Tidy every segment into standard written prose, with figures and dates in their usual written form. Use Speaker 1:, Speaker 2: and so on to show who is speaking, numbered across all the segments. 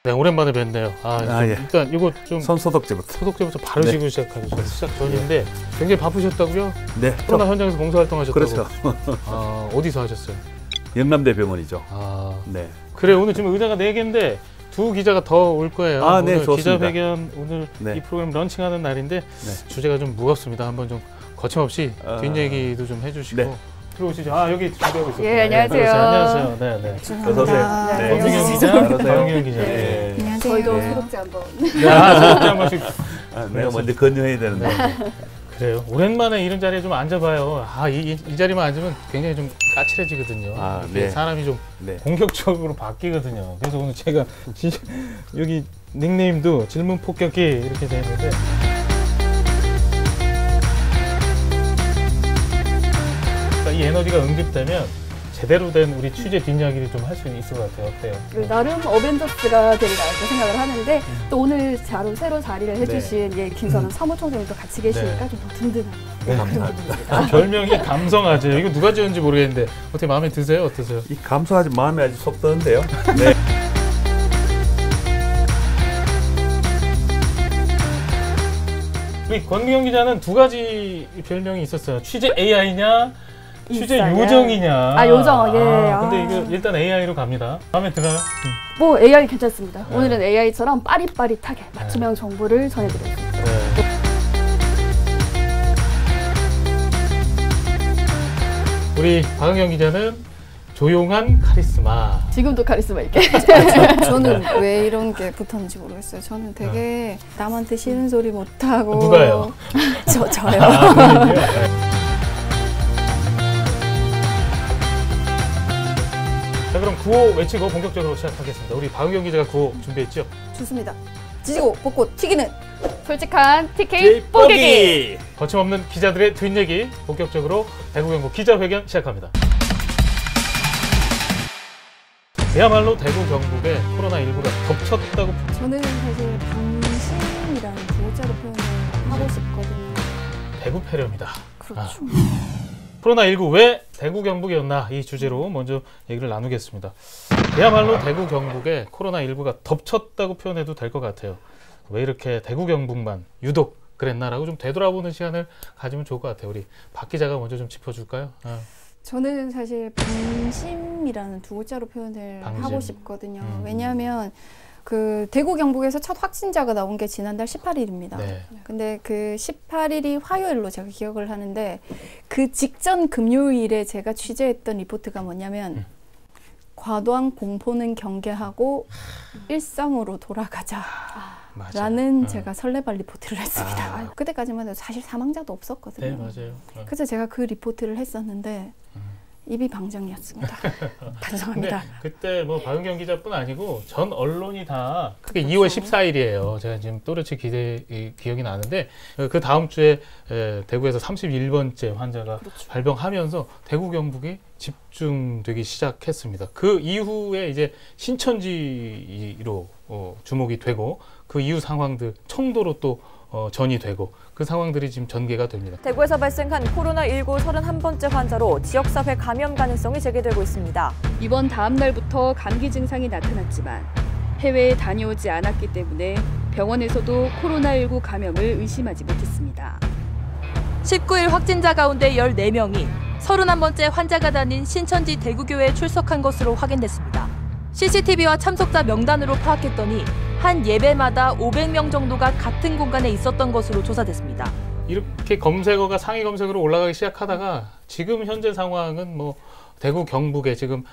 Speaker 1: 네, 오랜만에 뵙네요.
Speaker 2: 예.
Speaker 1: 일단 이거 좀
Speaker 2: 손 소독제부터.
Speaker 1: 소독제부터 바르시고
Speaker 2: 네.
Speaker 1: 시작하셨어요. 시작 전인데 굉장히 바쁘셨다고요?
Speaker 2: 네.
Speaker 1: 코로나 현장에서 봉사활동하셨다고.
Speaker 2: 그렇죠.
Speaker 1: 어디서 하셨어요?
Speaker 2: 영남대 병원이죠. 네.
Speaker 1: 그래, 오늘 지금 의자가 4개인데 두 기자가 더 올 거예요.
Speaker 2: 네,
Speaker 1: 오늘
Speaker 2: 좋습니다.
Speaker 1: 기자회견 오늘
Speaker 2: 네.
Speaker 1: 이 프로그램 런칭하는 날인데
Speaker 2: 네.
Speaker 1: 주제가 좀 무겁습니다. 한번 좀 거침없이 뒷얘기도 좀 해주시고.
Speaker 2: 네.
Speaker 1: 들어오시죠. 여기 준비하고 있어요.
Speaker 3: 예, 안녕하세요.
Speaker 1: 안녕하세요. 네, 네.
Speaker 2: 어서 오세요. 네.
Speaker 1: 권승현 기자, 박영현 기자.
Speaker 2: 네.
Speaker 3: 안녕하세요.
Speaker 4: 저희도
Speaker 2: 네.
Speaker 4: 소독제 한번.
Speaker 1: 소독제 한 번씩.
Speaker 2: 내가 먼저 건조해야 되는데.
Speaker 1: 그래요. 오랜만에 이런 자리에 좀 앉아봐요. 이 자리만 앉으면 굉장히 좀 까칠해지거든요.
Speaker 2: 네.
Speaker 1: 사람이 좀
Speaker 2: 네.
Speaker 1: 공격적으로 바뀌거든요. 그래서 오늘 제가 진짜 여기 닉네임도 질문 폭격기 이렇게 되어 있는데. 이 에너지가 응집되면 제대로 된 우리 취재 뒷이야기를 좀 할 수 있을 것 같아요. 어때요?
Speaker 4: 나름 어벤져스가 되리라 이렇게 생각을 하는데 또 오늘 새로 자리를 해주신 김선원 사무총장님도 같이 계시니까 좀 더 든든한 그런 기분입니다.
Speaker 1: 별명이 감성아재예요. 이거 누가 지었는지 모르겠는데 어떻게 마음에 드세요? 어떠세요?
Speaker 2: 이 감성아재 마음에 아주 속 드는데요. 네.
Speaker 1: 우리 권미경 기자는 두 가지 별명이 있었어요. 취재 AI냐? 취재
Speaker 4: 있어요.
Speaker 1: 요정이냐?
Speaker 4: 요정, 예.
Speaker 1: 근데 이거 일단 AI로 갑니다. 마음에 들어요?
Speaker 4: 뭐 AI 괜찮습니다. 오늘은 AI처럼 빠릿빠릿하게 맞춤형 정보를 전해드리겠습니다.
Speaker 1: 우리 박은경 기자는 조용한 카리스마.
Speaker 4: 지금도 카리스마 있게.
Speaker 3: 저는 왜 이런 게 붙었는지 모르겠어요. 저는 되게 남한테 싫은 소리 못하고.
Speaker 1: 누가요?
Speaker 3: 저요.
Speaker 1: 본인이요? 자, 그럼 구호 외치고 본격적으로 시작하겠습니다. 우리 박은경 기자가 구호 준비했죠?
Speaker 3: 좋습니다. 지지고 볶고 튀기는
Speaker 4: 솔직한 TK 뽀개기.
Speaker 1: 거침없는 기자들의 뒷얘기 본격적으로 대구경북 기자회견 시작합니다. 그야말로 대구 경북에 코로나19가 덮쳤다고.
Speaker 3: 저는 사실 방심이라는 두자로 표현을 하고 싶거든요.
Speaker 1: 대구 폐렴이다.
Speaker 3: 그렇죠.
Speaker 1: 코로나19 왜 대구 경북이었나 이 주제로 먼저 얘기를 나누겠습니다. 그야말로 대구 경북에 코로나19가 덮쳤다고 표현해도 될 것 같아요. 왜 이렇게 대구 경북만 유독 그랬나라고 좀 되돌아보는 시간을 가지면 좋을 것 같아요. 우리 박 기자가 먼저 좀 짚어줄까요?
Speaker 3: 저는 사실 방심이라는 두 글자로 표현을 하고 싶거든요. 왜냐하면 그 대구 경북에서 첫 확진자가 나온 게 지난달 18일입니다.
Speaker 1: 네.
Speaker 3: 근데 그 18일이 화요일로 제가 기억을 하는데 그 직전 금요일에 제가 취재했던 리포트가 뭐냐면 과도한 공포는 경계하고 일상으로 돌아가자. 라는 제가 설레발 리포트를 했습니다. 그때까지만 해도 사실 사망자도 없었거든요.
Speaker 1: 네, 맞아요.
Speaker 3: 그래서 제가 그 리포트를 했었는데 입이 방정이었습니다. 반성합니다.
Speaker 1: 그때 뭐 박은경 기자뿐 아니고 전 언론이 다 그게 2월 14일이에요. 제가 지금 또렷이 기억이 나는데 그 다음 주에 대구에서 31번째 환자가 발병하면서 대구 경북이 집중되기 시작했습니다. 그 이후에 이제 신천지로 주목이 되고 그 이후 상황들 청도로 또 전이 되고 그 상황들이 지금 전개가 됩니다.
Speaker 5: 대구에서 발생한 코로나19 31번째 환자로 지역사회 감염 가능성이 제기되고 있습니다.
Speaker 6: 이번 다음 날부터 감기 증상이 나타났지만 해외에 다녀오지 않았기 때문에 병원에서도 코로나19 감염을 의심하지 못했습니다.
Speaker 5: 19일 확진자 가운데 14명이 31번째 환자가 다닌 신천지 대구교회에 출석한 것으로 확인됐습니다. CCTV와 참석자 명단으로 파악했더니 한 예배마다 500명 정도가 같은 공간에 있었던 것으로 조사됐습니다.
Speaker 1: 이렇게 검색어가 상위 검색으로 올라가기 시작하다가 지금 현재 상황은 뭐 대구 경북에 지금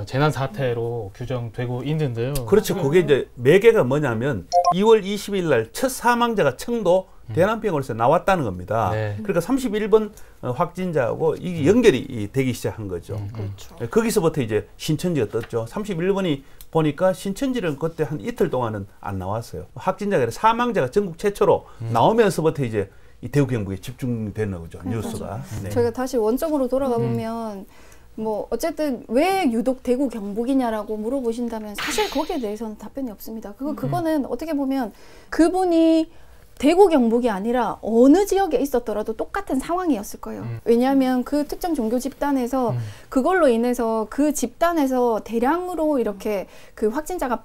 Speaker 1: 재난 사태로 규정되고 있는데요.
Speaker 2: 그렇죠. 그게 이제 매개가 뭐냐면 2월 20일 날 첫 사망자가 청도 대남병원에서 나왔다는 겁니다.
Speaker 1: 네.
Speaker 2: 그러니까 31번 확진자하고 이게 연결이 되기 시작한 거죠.
Speaker 3: 그렇죠.
Speaker 2: 거기서부터 이제 신천지가 떴죠. 31번이 보니까 신천지는 그때 한 이틀 동안은 안 나왔어요. 확진자가 아니라 사망자가 전국 최초로 나오면서부터 이제 이 대구 경북에 집중되는 거죠. 뉴스가. 네.
Speaker 3: 저희가 다시 원점으로 돌아가 보면 뭐 어쨌든 왜 유독 대구 경북이냐라고 물어보신다면 사실 거기에 대해서는 답변이 없습니다. 그거는 어떻게 보면 그분이 대구 경북이 아니라 어느 지역에 있었더라도 똑같은 상황이었을 거예요. 왜냐하면 그 특정 종교 집단에서 그걸로 인해서 그 집단에서 대량으로 이렇게 그 확진자가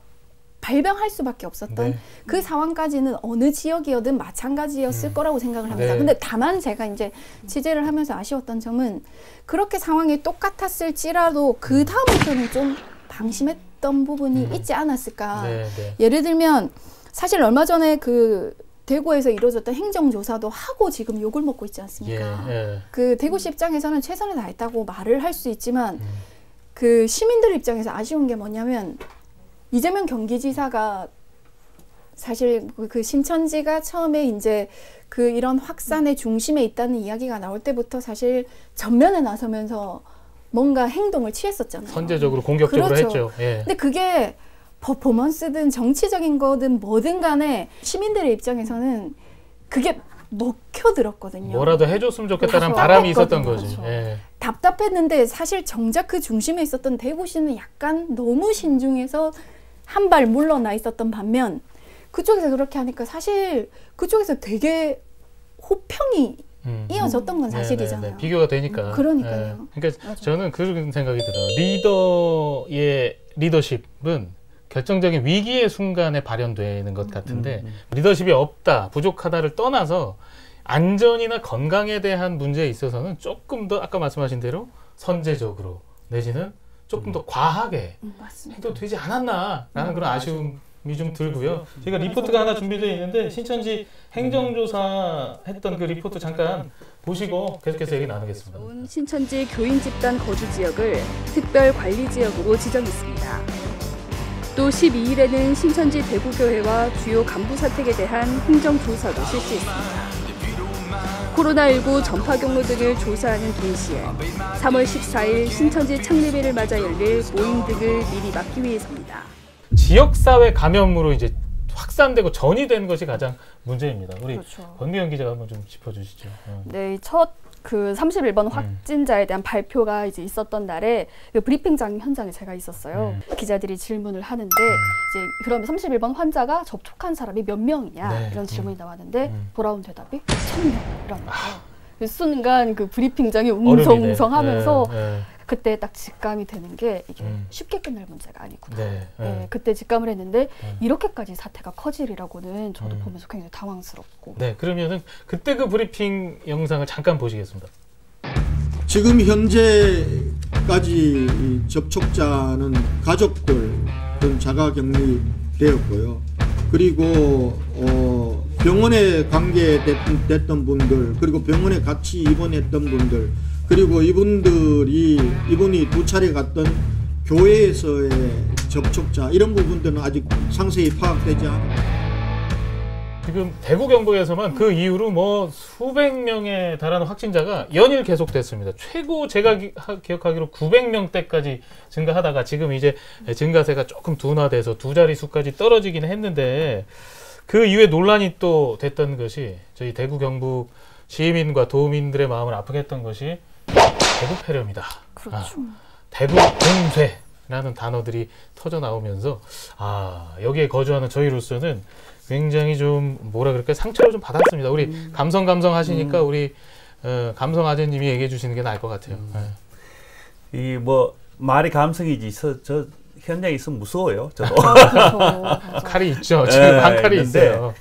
Speaker 3: 발병할 수밖에 없었던
Speaker 1: 네.
Speaker 3: 그 상황까지는 어느 지역이어든 마찬가지였을 거라고 생각을 합니다.
Speaker 1: 네.
Speaker 3: 근데 다만 제가 이제 취재를 하면서 아쉬웠던 점은 그렇게 상황이 똑같았을지라도 그 다음부터는 좀 방심했던 부분이 있지 않았을까.
Speaker 1: 네, 네.
Speaker 3: 예를 들면 사실 얼마 전에 그 대구에서 이루어졌던 행정조사도 하고 지금 욕을 먹고 있지 않습니까?
Speaker 1: 예, 예.
Speaker 3: 그 대구시 입장에서는 최선을 다했다고 말을 할 수 있지만 그 시민들 입장에서 아쉬운 게 뭐냐면 이재명 경기지사가 사실 그 신천지가 처음에 이제 그 이런 확산의 중심에 있다는 이야기가 나올 때부터 사실 전면에 나서면서 뭔가 행동을 취했었잖아요.
Speaker 1: 선제적으로 공격적으로
Speaker 3: 그렇죠.
Speaker 1: 했죠. 예.
Speaker 3: 근데 그게 퍼포먼스든 정치적인 거든 뭐든 간에 시민들의 입장에서는 그게 먹혀들었거든요.
Speaker 1: 뭐라도 해줬으면 좋겠다는
Speaker 3: 그래서
Speaker 1: 바람이 있었던
Speaker 3: 그렇죠.
Speaker 1: 거지. 예.
Speaker 3: 답답했는데 사실 정작 그 중심에 있었던 대구시는 약간 너무 신중해서 한 발 물러나 있었던 반면 그쪽에서 그렇게 하니까 사실 그쪽에서 되게 호평이 이어졌던 건 사실이잖아요.
Speaker 1: 네, 네. 비교가 되니까.
Speaker 3: 그러니까요.
Speaker 1: 예. 그러니까
Speaker 3: 맞아.
Speaker 1: 저는 그런 생각이 들어요. 리더의 리더십은 결정적인 위기의 순간에 발현되는 것 같은데 리더십이 없다, 부족하다를 떠나서 안전이나 건강에 대한 문제에 있어서는 조금 더 아까 말씀하신 대로 선제적으로 내지는 조금 더 과하게
Speaker 3: 맞습니다.
Speaker 1: 해도 되지 않았나라는 그런 아쉬움이 좀 들고요. 제가 리포트가 하나 준비되어 있는데 신천지 행정조사 했던 그 리포트 잠깐 보시고 계속해서 얘기 나누겠습니다.
Speaker 6: 신천지 교인 집단 거주 지역을 특별 관리 지역으로 지정했습니다. 또 12일에는 신천지 대구교회와 주요 간부 사택에 대한 행정조사도 실시했습니다. 코로나19 전파 경로 등을 조사하는 동시에 3월 14일 신천지 창립일을 맞아 열릴 모임 등을 미리 막기 위해서입니다.
Speaker 1: 지역사회 감염으로 이제 확산되고 전이되는 것이 가장 문제입니다. 우리
Speaker 4: 그렇죠.
Speaker 1: 권미연 기자가 한번 좀 짚어주시죠.
Speaker 4: 네, 첫 그 31번 확진자에 대한 발표가 이제 있었던 날에 그 브리핑장 현장에 제가 있었어요. 기자들이 질문을 하는데 이제 그러면 31번 환자가 접촉한 사람이 몇 명이냐
Speaker 1: 네.
Speaker 4: 이런 질문이 나왔는데 돌아온 대답이 1000명이라는 거예요. 그 순간 그 브리핑장이 웅성웅성하면서 그때 딱 직감이 되는 게 이게 쉽게 끝날 문제가 아니구나.
Speaker 1: 네,
Speaker 4: 네, 그때 직감을 했는데 이렇게까지 사태가 커지리라고,는 저도 보면서 굉장히 당황스럽고.
Speaker 1: 네, 그러면은 그때 그 브리핑 영상을 잠깐 보시겠습니다.
Speaker 7: 지금 현재까지 접촉자는 가족들 등 자가격리되었고요. 그리고 병원에 관계됐던 분들, 그리고 병원에 같이 입원했던 분들, 그리고 이분이 2차례 갔던 교회에서의 접촉자, 이런 부분들은 아직 상세히 파악되지 않습니다.
Speaker 1: 지금 대구 경북에서만 그 이후로 뭐 수백 명에 달하는 확진자가 연일 계속됐습니다. 최고 제가 기억하기로 900명대까지 증가하다가 지금 이제 증가세가 조금 둔화돼서 두 자릿수까지 떨어지긴 했는데 그 이후에 논란이 또 됐던 것이 저희 대구 경북 시민과 도민들의 마음을 아프게 했던 것이 대구 폐렴이다.
Speaker 3: 그렇죠.
Speaker 1: 대구 공쇄라는 단어들이 터져 나오면서 여기에 거주하는 저희로서는 굉장히 좀 뭐라 그럴까 상처를 좀 받았습니다. 우리 감성 하시니까 우리 감성 아재님이 얘기해 주시는 게 나을 것 같아요.
Speaker 2: 이 뭐 말이 감성이지 저 현장에 있으면 무서워요. 저도.
Speaker 1: 칼이 있죠. 지금 한 칼이 있어요.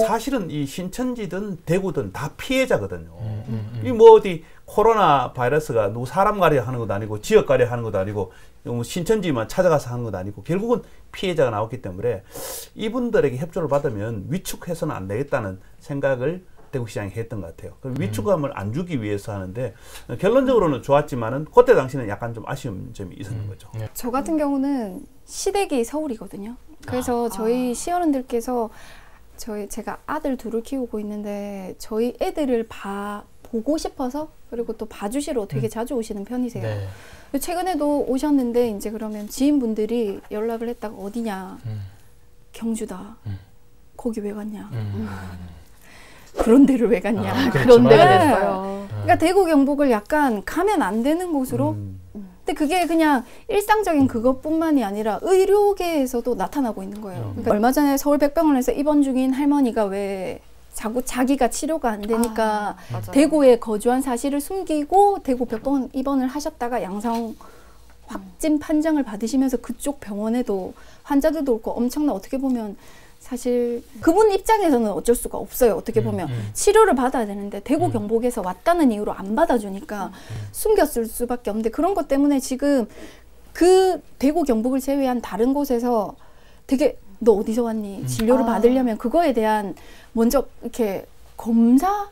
Speaker 2: 사실은 이 신천지든 대구든 다 피해자거든요. 이 뭐 어디 코로나 바이러스가 누구 사람 가려 하는 것도 아니고 지역 가려 하는 것도 아니고 신천지만 찾아가서 하는 것도 아니고 결국은 피해자가 나왔기 때문에 이분들에게 협조를 받으면 위축해서는 안 되겠다는 생각을 대구시장이 했던 것 같아요. 위축감을 안 주기 위해서 하는데 결론적으로는 좋았지만은 그때 당시는 약간 좀 아쉬운 점이 있었는 거죠.
Speaker 3: 저 같은 경우는 시댁이 서울이거든요. 그래서 저희 시어른들께서 제가 아들 둘을 키우고 있는데 저희 애들을 보고 싶어서 그리고 또 봐주시러 되게 자주 오시는 편이세요.
Speaker 1: 네.
Speaker 3: 최근에도 오셨는데 이제 그러면 지인분들이 연락을 했다가 어디냐, 경주다. 거기 왜 갔냐? 그런 데를 왜 갔냐?
Speaker 4: 그런 데가
Speaker 3: 네.
Speaker 4: 됐어요.
Speaker 3: 그러니까 대구 경북을 약간 가면 안 되는 곳으로. 근데 그게 그냥 일상적인 그것뿐만이 아니라 의료계에서도 나타나고 있는 거예요. 그러니까 얼마 전에 서울 백병원에서 입원 중인 할머니가 왜 자기가 치료가 안 되니까
Speaker 4: 맞아요.
Speaker 3: 대구에 거주한 사실을 숨기고 대구 백병원 입원을 하셨다가 양성 확진 판정을 받으시면서 그쪽 병원에도 환자들도 없고 엄청나 어떻게 보면 사실 그분 입장에서는 어쩔 수가 없어요. 어떻게 보면 치료를 받아야 되는데 대구 경북에서 왔다는 이유로 안 받아주니까 숨겼을 수밖에 없는데 그런 것 때문에 지금 그 대구 경북을 제외한 다른 곳에서 되게 너 어디서 왔니? 진료를 받으려면 그거에 대한 먼저 이렇게 검사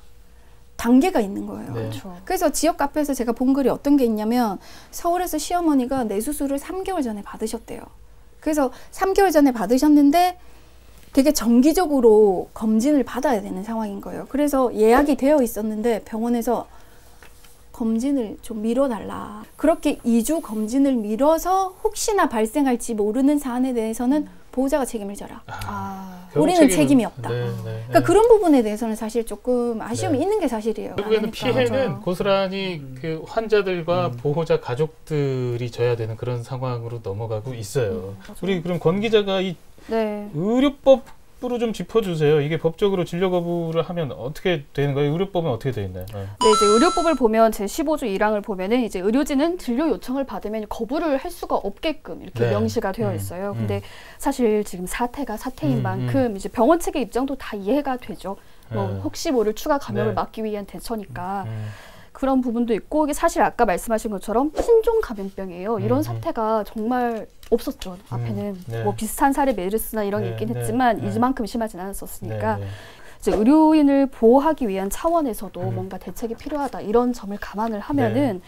Speaker 3: 단계가 있는 거예요.
Speaker 1: 네.
Speaker 3: 그렇죠. 그래서 지역 카페에서 제가 본 글이 어떤 게 있냐면 서울에서 시어머니가 뇌수술을 3개월 전에 받으셨대요. 그래서 3개월 전에 받으셨는데 되게 정기적으로 검진을 받아야 되는 상황인 거예요. 그래서 예약이 되어 있었는데 병원에서 검진을 좀 미뤄달라. 그렇게 2주 검진을 미뤄서 혹시나 발생할지 모르는 사안에 대해서는 보호자가 책임을 져라. 우리는 책임이 없다. 그러니까 그런 부분에 대해서는 사실 조금 아쉬움이 있는 게 사실이에요.
Speaker 1: 결국에는 피해는 고스란히 그 환자들과 보호자 가족들이 져야 되는 그런 상황으로 넘어가고 있어요. 우리 그럼 권 기자가 이 의료법으로 좀 짚어주세요. 이게 법적으로 진료 거부를 하면 어떻게 되는 거예요? 의료법은 어떻게 되어 있나요?
Speaker 4: 네, 이제 의료법을 보면 제15조 1항을 보면은 이제 의료진은 진료 요청을 받으면 거부를 할 수가 없게끔 이렇게 명시가 되어 있어요. 근데 사실 지금 사태가 사태인 만큼 이제 병원 측의 입장도 다 이해가 되죠. 뭐 혹시 모를 추가 감염을 막기 위한 대처니까. 그런 부분도 있고 이게 사실 아까 말씀하신 것처럼 신종 감염병이에요. 이런 사태가 정말 없었죠. 앞에는 뭐 비슷한 사례 메르스나 이런 게 있긴 했지만 이만큼 심하진 않았었으니까 이제 의료인을 보호하기 위한 차원에서도 뭔가 대책이 필요하다 이런 점을 감안을 하면은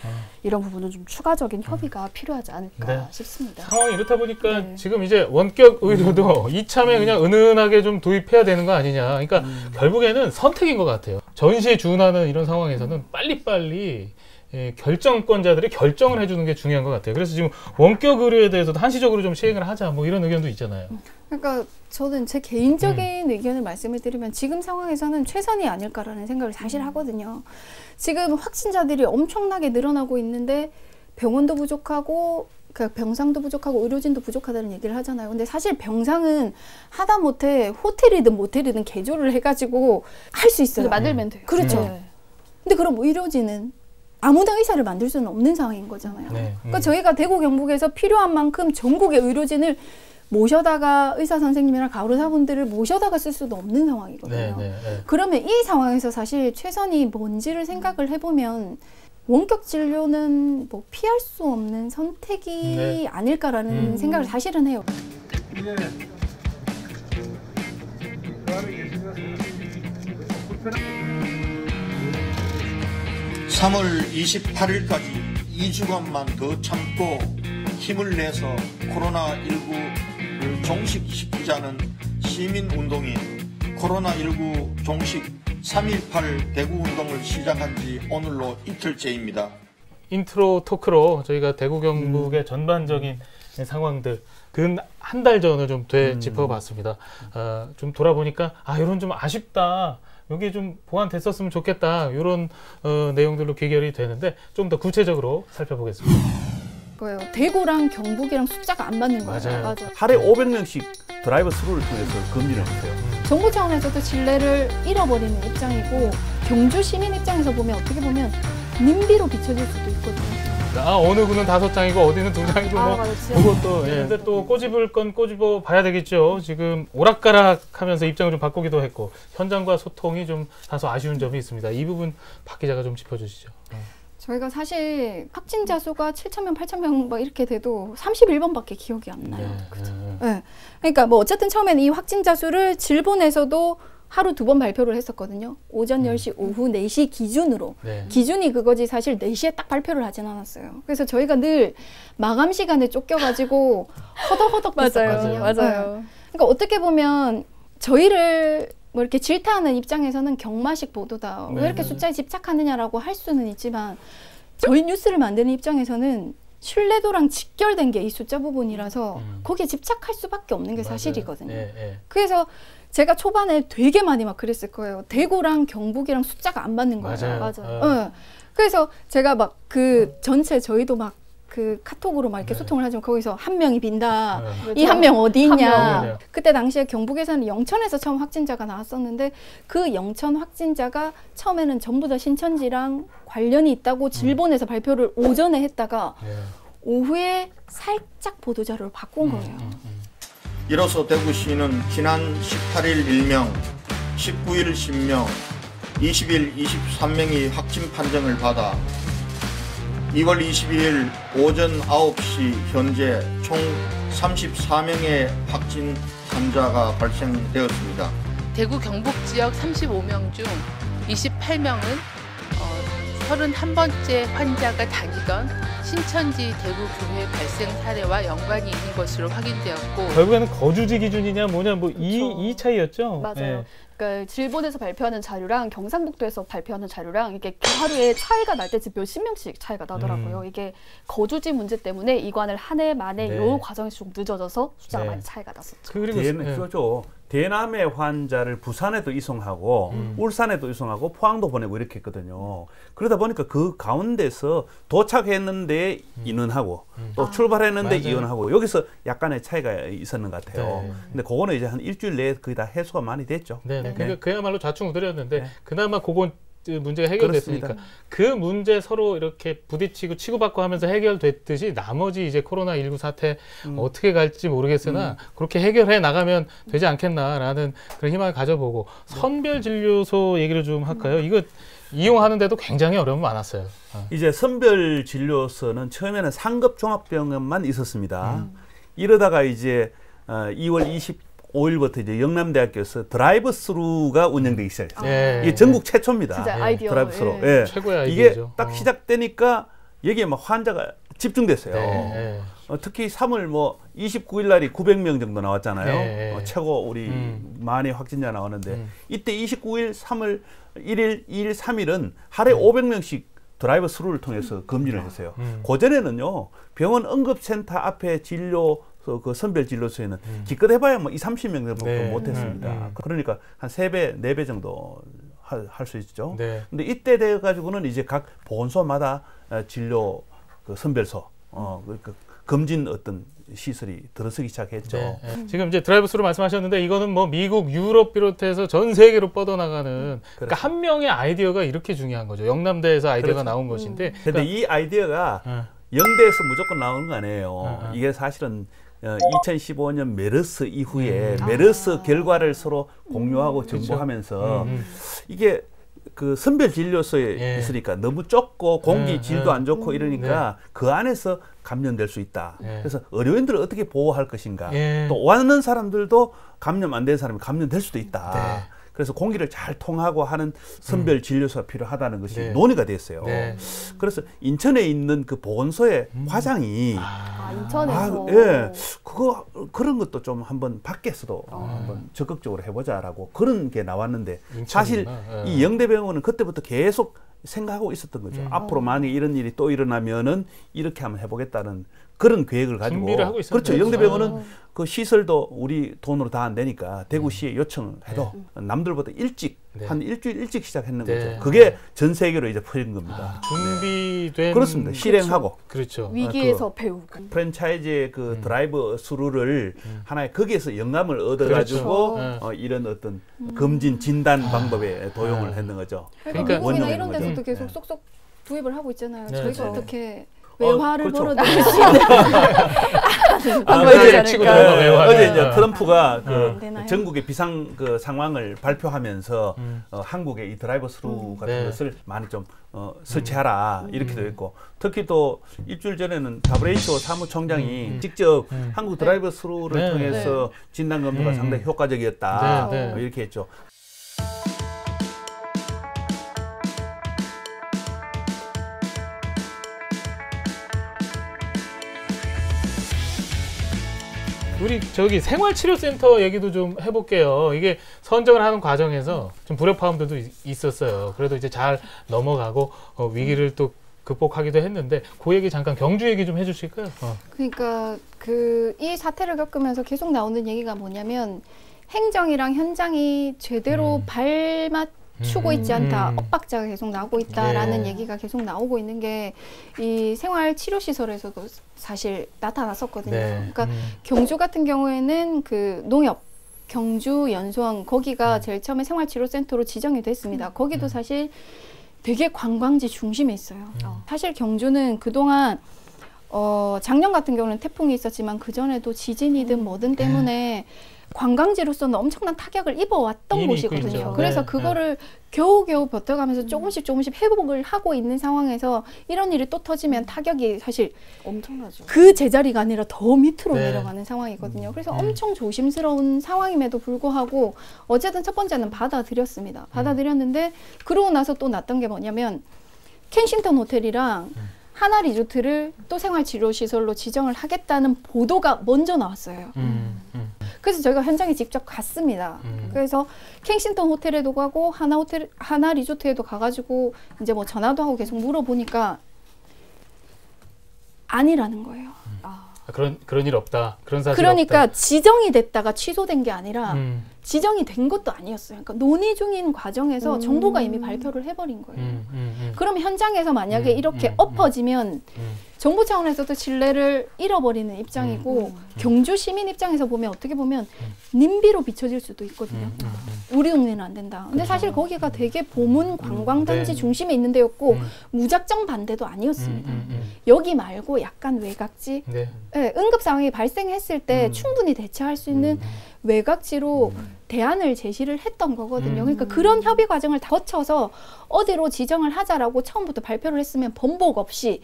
Speaker 4: 이런 부분은 좀 추가적인 협의가 필요하지 않을까 싶습니다.
Speaker 1: 상황이 이렇다 보니까 지금 이제 원격 의료도 이참에 그냥 은은하게 좀 도입해야 되는 거 아니냐. 그러니까 결국에는 선택인 것 같아요. 전시에 준하는 이런 상황에서는 빨리빨리 결정권자들이 결정을 해주는 게 중요한 것 같아요. 그래서 지금 원격 의료에 대해서도 한시적으로 좀 시행을 하자 뭐 이런 의견도 있잖아요.
Speaker 3: 그러니까 저는 제 개인적인 의견을 말씀을 드리면 지금 상황에서는 최선이 아닐까라는 생각을 사실 하거든요. 지금 확진자들이 엄청나게 늘어나고 있는데 병원도 부족하고 병상도 부족하고 의료진도 부족하다는 얘기를 하잖아요. 근데 사실 병상은 하다못해 호텔이든 모텔이든 개조를 해가지고 할 수 있어요.
Speaker 4: 만들면 돼요.
Speaker 3: 그렇죠. 근데 그럼 의료진은 아무나 의사를 만들 수는 없는 상황인 거잖아요. 그러니까 저희가 대구 경북에서 필요한 만큼 전국의 의료진을 모셔다가 의사 선생님이나 간호사분들을 모셔다가 쓸 수도 없는 상황이거든요. 그러면 이 상황에서 사실 최선이 뭔지를 생각을 해보면 원격 진료는 뭐 피할 수 없는 선택이 아닐까라는 생각을 사실은 해요.
Speaker 7: 3월 28일까지 2주간만 더 참고 힘을 내서 코로나19를 종식시키자는 시민운동인 코로나19 종식 3.18 대구운동을 시작한 지 오늘로 이틀째입니다.
Speaker 1: 인트로 토크로 저희가 대구 경북의 전반적인 상황들 근 한 달 전을 좀 되짚어봤습니다. 좀 돌아보니까 이런 좀 아쉽다. 여기 좀 보완됐었으면 좋겠다. 이런 내용들로 귀결이 되는데 좀 더 구체적으로 살펴보겠습니다.
Speaker 3: 거예요. 대구랑 경북이랑 숫자가 안 맞는 거예요.
Speaker 2: 맞아요. 하루에 500명씩 드라이브 스루를 통해서 검진을 하세요.
Speaker 3: 정부 차원에서도 신뢰를 잃어버리는 입장이고 경주 시민 입장에서 보면 어떻게 보면 님비로 비춰질 수도 있거든요.
Speaker 1: 어느 군은 5장이고 어디는 2장이고 뭐 그것도 근데 또 꼬집을 건 꼬집어 봐야 되겠죠. 지금 오락가락하면서 입장을 좀 바꾸기도 했고 현장과 소통이 좀 다소 아쉬운 점이 있습니다. 이 부분 박 기자가 좀 짚어주시죠.
Speaker 3: 저희가 사실 확진자 수가 7,000명, 8,000명 막 이렇게 돼도 31번밖에 기억이 안 나요. 네. 그러니까 뭐 어쨌든 처음에는 이 확진자 수를 질본에서도 하루 2번 발표를 했었거든요. 오전 10시, 오후 4시 기준으로. 기준이 그거지 사실 4시에 딱 발표를 하진 않았어요. 그래서 저희가 늘 마감 시간에 쫓겨가지고 허덕허덕 됐었거든요.
Speaker 4: 맞아요.
Speaker 3: 그러니까 어떻게 보면 저희를 뭐 이렇게 질타하는 입장에서는 경마식 보도다. 왜 이렇게 숫자에 집착하느냐라고 할 수는 있지만 저희 뉴스를 만드는 입장에서는 신뢰도랑 직결된 게 이 숫자 부분이라서 거기에 집착할 수밖에 없는 게 사실이거든요. 그래서 제가 초반에 되게 많이 막 그랬을 거예요. 대구랑 경북이랑 숫자가 안 맞는 거예요. 맞아요. 그래서 제가 막 그 전체 저희도 막 그 카톡으로 막 이렇게 소통을 하지만 거기서 한 명이 빈다. 이 한 명 어디 있냐. 그때 당시에 경북에서는 영천에서 처음 확진자가 나왔었는데 그 영천 확진자가 처음에는 전부 다 신천지랑 관련이 있다고 질본에서 발표를 오전에 했다가 오후에 살짝 보도자료를 바꾼 거예요.
Speaker 7: 이로써 대구시는 지난 18일 1명, 19일 10명, 20일 23명이 확진 판정을 받아 2월 22일 오전 9시 현재 총 34명의 확진 환자가 발생되었습니다.
Speaker 8: 대구 경북 지역 35명 중 28명은 31번째 환자가 다니던 신천지 대구교회 발생 사례와 연관이 있는 것으로 확인되었고
Speaker 1: 결국에는 거주지 기준이냐 뭐냐 뭐 이 차이였죠.
Speaker 4: 맞아요.
Speaker 1: 네.
Speaker 4: 그러니까 질본에서 발표하는 자료랑 경상북도에서 발표하는 자료랑 이게 하루에 차이가 날 때 몇십 명씩 차이가 나더라고요. 이게 거주지 문제 때문에 이관을 한 해 만에
Speaker 1: 네.
Speaker 4: 이 과정이 좀 늦어져서 숫자가
Speaker 1: 네.
Speaker 4: 많이 차이가 났었죠.
Speaker 1: 그리고
Speaker 2: 그거죠. 대남의 환자를 부산에도 이송하고 울산에도 이송하고 포항도 보내고 이렇게 했거든요. 그러다 보니까 그 가운데서 도착했는데 인원하고 또 출발했는데
Speaker 1: 맞아요.
Speaker 2: 이원하고 여기서 약간의 차이가 있었는 것 같아요.
Speaker 1: 네.
Speaker 2: 근데 그거는 이제 한 일주일 내에 거의 다 해소가 많이 됐죠.
Speaker 1: 네,
Speaker 2: 네.
Speaker 1: 그러니까 그야말로 좌충우돌이었는데
Speaker 2: 네.
Speaker 1: 그나마 그건 문제가 해결됐으니까
Speaker 2: 그렇습니다.
Speaker 1: 그 문제 서로 이렇게 부딪히고 치고받고 하면서 해결됐듯이 나머지 이제 코로나19 사태 어떻게 갈지 모르겠으나 그렇게 해결해 나가면 되지 않겠나라는 그런 희망을 가져보고 선별 진료소 얘기를 좀 할까요? 이거 이용하는데도 굉장히 어려움이 많았어요.
Speaker 2: 이제 선별 진료소는 처음에는 상급 종합병원만 있었습니다. 이러다가 이제 2월 25일부터 이제 영남대학교에서 드라이브 스루가 운영되기 시작했어요.
Speaker 1: 예.
Speaker 2: 이게 전국 최초입니다.
Speaker 4: 진짜
Speaker 1: 예.
Speaker 4: 아이디어.
Speaker 2: 드라이브 스루.
Speaker 4: 예.
Speaker 2: 예.
Speaker 1: 최고의
Speaker 2: 이게
Speaker 1: 아이디어죠.
Speaker 2: 딱 시작되니까 여기에 막 환자가 집중됐어요.
Speaker 1: 네.
Speaker 2: 특히 3월 뭐 29일 날이 900명 정도 나왔잖아요.
Speaker 1: 네.
Speaker 2: 최고 우리 많이 확진자 나오는데 이때 29일, 3월 1일, 2일, 3일은 하루에 500명씩 드라이브 스루를 통해서 검진을 했어요. 그전에는요 병원 응급센터 앞에 진료 그 선별 진료소에는 기껏 해봐야 뭐 30명 정도
Speaker 1: 네.
Speaker 2: 못했습니다. 그러니까 한 3배, 4배 정도 할 수 있죠.
Speaker 1: 네.
Speaker 2: 근데 이때 돼 가지고는 이제 각 보건소마다 진료 그 선별소, 그 검진 어떤 시설이 들어서기 시작했죠.
Speaker 1: 네, 네. 지금 이제 드라이브 스루 말씀하셨는데 이거는 뭐 미국, 유럽 비롯해서 전 세계로 뻗어나가는 그러니까 한 명의 아이디어가 이렇게 중요한 거죠. 영남대에서 아이디어가
Speaker 2: 그렇죠.
Speaker 1: 나온 것인데.
Speaker 2: 근데 이 아이디어가 영대에서 무조건 나오는 거 아니에요. 이게 사실은 2015년 메르스 이후에 메르스 결과를 서로 공유하고 정보하면서 이게 그 선별 진료소에 있으니까 너무 좁고 공기 질도 안 좋고 이러니까 그 안에서 감염될 수 있다. 그래서 의료인들을 어떻게 보호할 것인가. 또 와는 사람들도 감염 안 된 사람이 감염될 수도 있다. 그래서 공기를 잘 통하고 하는 선별 진료소가 필요하다는 것이 논의가 됐어요. 그래서 인천에 있는 그 보건소의 과장이
Speaker 4: 인천에서
Speaker 2: 예, 그런 것도 좀 한번 밖에서도 한번 적극적으로 해보자라고 그런 게 나왔는데 사실 이 영대병원은 그때부터 계속 생각하고 있었던 거죠. 앞으로 만약 이런 일이 또 일어나면은 이렇게 한번 해보겠다는 그런 계획을 가지고
Speaker 1: 준비를 하고 있었는데.
Speaker 2: 그렇죠. 영대병원은 그 시설도 우리 돈으로 다 안 되니까 대구시에 요청을 해도 남들보다 일찍 한 일주일 일찍 시작했는 거죠. 그게 전 세계로 이제 퍼진 겁니다.
Speaker 1: 준비된
Speaker 2: 그렇습니다. 실행하고
Speaker 1: 그렇죠.
Speaker 4: 위기에서 배우고
Speaker 2: 프랜차이즈의 그 드라이브 스루를 하나의 거기에서 영감을 얻어가지고 이런 어떤 검진 진단 방법에 도용을 했는 거죠.
Speaker 3: 그러니까 미국이나
Speaker 2: 원룸에
Speaker 3: 이런
Speaker 2: 있는
Speaker 3: 데서도
Speaker 2: 거죠.
Speaker 3: 계속 쏙쏙 도입을 하고 있잖아요.
Speaker 1: 네,
Speaker 3: 저희가
Speaker 1: 네.
Speaker 3: 어떻게 외화를
Speaker 2: 그렇죠.
Speaker 3: 벌어들일 수 있는
Speaker 2: 어제
Speaker 1: 치고 들어가 외화.
Speaker 2: 어제 이제 트럼프가 그
Speaker 3: 되나요?
Speaker 2: 전국의 비상 그 상황을 발표하면서 한국의 이 드라이브 스루 같은
Speaker 1: 네.
Speaker 2: 것을 많이 좀 설치하라 이렇게 되어 있고 특히 또 일주일 전에는 WHO 사무총장이 직접 한국 드라이브 스루를
Speaker 1: 네.
Speaker 2: 통해서 진단 검사가 상당히 효과적이었다
Speaker 1: 네, 네.
Speaker 2: 이렇게 했죠.
Speaker 1: 우리 저기 생활치료센터 얘기도 좀 해볼게요. 이게 선정을 하는 과정에서 좀 불협화음들도 있었어요. 그래도 이제 잘 넘어가고 위기를 또 극복하기도 했는데 그 얘기 잠깐 경주 얘기 좀 해주실까요?
Speaker 3: 그러니까 이 사태를 겪으면서 계속 나오는 얘기가 뭐냐면 행정이랑 현장이 제대로 발맞추고 있지 않다. 엇박자가 계속 나오고 있다라는 얘기가 계속 나오고 있는 게 이 생활치료시설에서도 사실 나타났었거든요. 그러니까 경주 같은 경우에는 그 농협 경주 연수원 거기가 제일 처음에 생활치료센터로 지정이 됐습니다. 거기도 사실 되게 관광지 중심에 있어요. 사실 경주는 그동안 작년 같은 경우는 태풍이 있었지만 그 전에도 지진이든 뭐든 때문에 관광지로서는 엄청난 타격을 입어왔던 곳이거든요. 그래서 그거를 겨우겨우 버텨가면서 조금씩 회복을 하고 있는 상황에서 이런 일이 또 터지면 타격이 사실
Speaker 4: 엄청나죠.
Speaker 3: 그 제자리가 아니라 더 밑으로 내려가는 상황이거든요. 그래서 엄청 조심스러운 상황임에도 불구하고 어쨌든 첫 번째는 받아들였습니다. 받아들였는데 그러고 나서 또 났던 게 뭐냐면 켄싱턴 호텔이랑 하나 리조트를 또 생활치료시설로 지정을 하겠다는 보도가 먼저 나왔어요. 그래서 저희가 현장에 직접 갔습니다. 그래서 켄싱턴 호텔에도 가고 하나 리조트에도 가가지고 이제 뭐 전화도 하고 계속 물어보니까 아니라는 거예요.
Speaker 1: 그런 일 없다. 그런 사실
Speaker 3: 그러니까
Speaker 1: 없다.
Speaker 3: 지정이 됐다가 취소된 게 아니라 지정이 된 것도 아니었어요. 그러니까 논의 중인 과정에서 정부가 이미 발표를 해버린 거예요. 그럼 현장에서 만약에 이렇게 엎어지면 정부 차원에서도 신뢰를 잃어버리는 입장이고 경주 시민 입장에서 보면 어떻게 보면 님비로 비춰질 수도 있거든요. 우리 동네는 안 된다. 근데 사실 거기가 되게 보문 관광단지 중심에 있는 데였고 무작정 반대도 아니었습니다. 여기 말고 약간 외곽지, 응급 상황이 발생했을 때 충분히 대처할 수 있는 외곽지로 대안을 제시를 했던 거거든요. 그러니까 그런 협의 과정을 다 거쳐서 어디로 지정을 하자라고 처음부터 발표를 했으면 번복 없이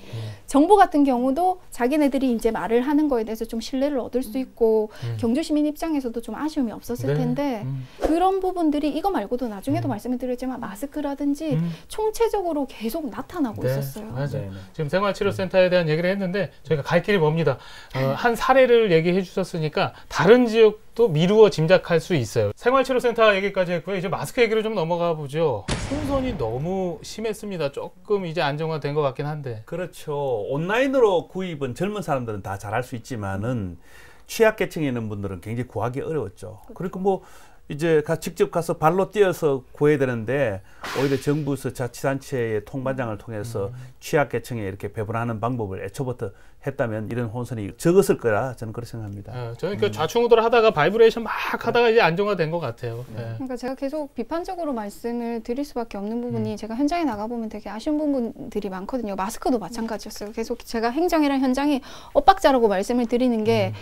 Speaker 3: 정부 같은 경우도 자기네들이 이제 말을 하는 거에 대해서 좀 신뢰를 얻을 수 있고 경주 시민 입장에서도 좀 아쉬움이 없었을 텐데 그런 부분들이 이거 말고도 나중에도 말씀을 드렸지만 마스크라든지 총체적으로 계속 나타나고 있었어요.
Speaker 1: 맞아요. 지금 생활치료센터에 대한 얘기를 했는데 저희가 갈 길이 멉니다. 한 사례를 얘기해 주셨으니까 다른 지역도 미루어 짐작할 수 있어요. 생활치료센터 얘기까지 했고요. 이제 마스크 얘기로 좀 넘어가 보죠. 혼선이 너무 심했습니다. 조금 이제 안정화된 것 같긴 한데.
Speaker 2: 그렇죠. 온라인으로 구입은 젊은 사람들은 다 잘할 수 있지만은 취약계층에 있는 분들은 굉장히 구하기 어려웠죠. 그리고 뭐 이제 직접 가서 발로 뛰어서 구해야 되는데 오히려 정부에서 자치단체의 통반장을 통해서 취약계층에 이렇게 배분하는 방법을 애초부터 했다면 이런 혼선이 적었을 거라 저는 그렇게 생각합니다.
Speaker 1: 저는 그 좌충우돌 하다가 바이브레이션 막 하다가 이제 안정화된 것 같아요.
Speaker 3: 그러니까 제가 계속 비판적으로 말씀을 드릴 수밖에 없는 부분이 제가 현장에 나가보면 되게 아쉬운 부분들이 많거든요. 마스크도 마찬가지였어요. 계속 제가 행정이랑 현장이 엇박자라고 말씀을 드리는 게